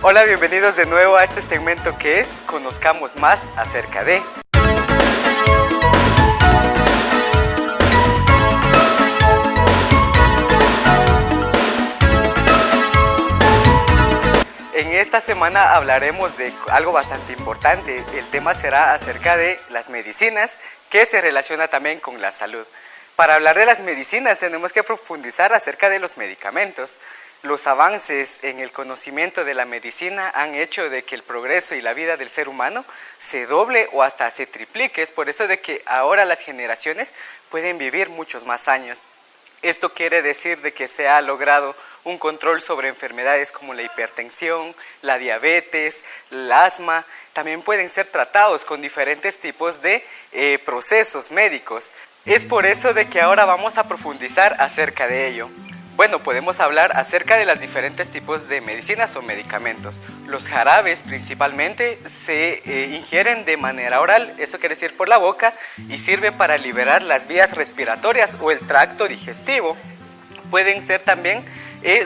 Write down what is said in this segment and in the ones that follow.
Hola, bienvenidos de nuevo a este segmento que es Conozcamos más acerca de. En esta semana hablaremos de algo bastante importante. El tema será acerca de las medicinas, que se relaciona también con la salud. Para hablar de las medicinas tenemos que profundizar acerca de los medicamentos. Los avances en el conocimiento de la medicina han hecho de que el progreso y la vida del ser humano se doble o hasta se triplique. Es por eso de que ahora las generaciones pueden vivir muchos más años. Esto quiere decir de que se ha logrado un control sobre enfermedades como la hipertensión, la diabetes, el asma. También pueden ser tratados con diferentes tipos de procesos médicos. Es por eso de que ahora vamos a profundizar acerca de ello. Bueno, podemos hablar acerca de los diferentes tipos de medicinas o medicamentos. Los jarabes principalmente se ingieren de manera oral, eso quiere decir por la boca, y sirve para liberar las vías respiratorias o el tracto digestivo. Pueden ser también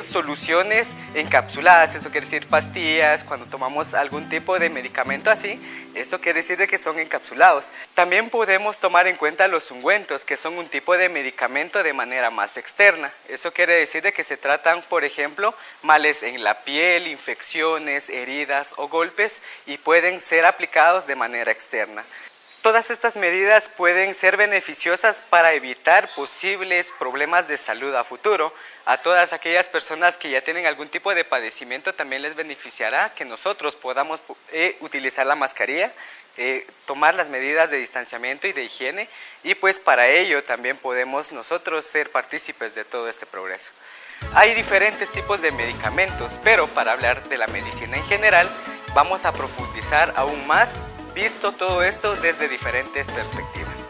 soluciones encapsuladas, eso quiere decir pastillas, cuando tomamos algún tipo de medicamento así, eso quiere decir de que son encapsulados. También podemos tomar en cuenta los ungüentos, que son un tipo de medicamento de manera más externa. Eso quiere decir de que se tratan, por ejemplo, males en la piel, infecciones, heridas o golpes, y pueden ser aplicados de manera externa. Todas estas medidas pueden ser beneficiosas para evitar posibles problemas de salud a futuro. A todas aquellas personas que ya tienen algún tipo de padecimiento también les beneficiará que nosotros podamos utilizar la mascarilla, tomar las medidas de distanciamiento y de higiene, y pues para ello también podemos nosotros ser partícipes de todo este progreso. Hay diferentes tipos de medicamentos, pero para hablar de la medicina en general vamos a profundizar aún más, visto todo esto desde diferentes perspectivas.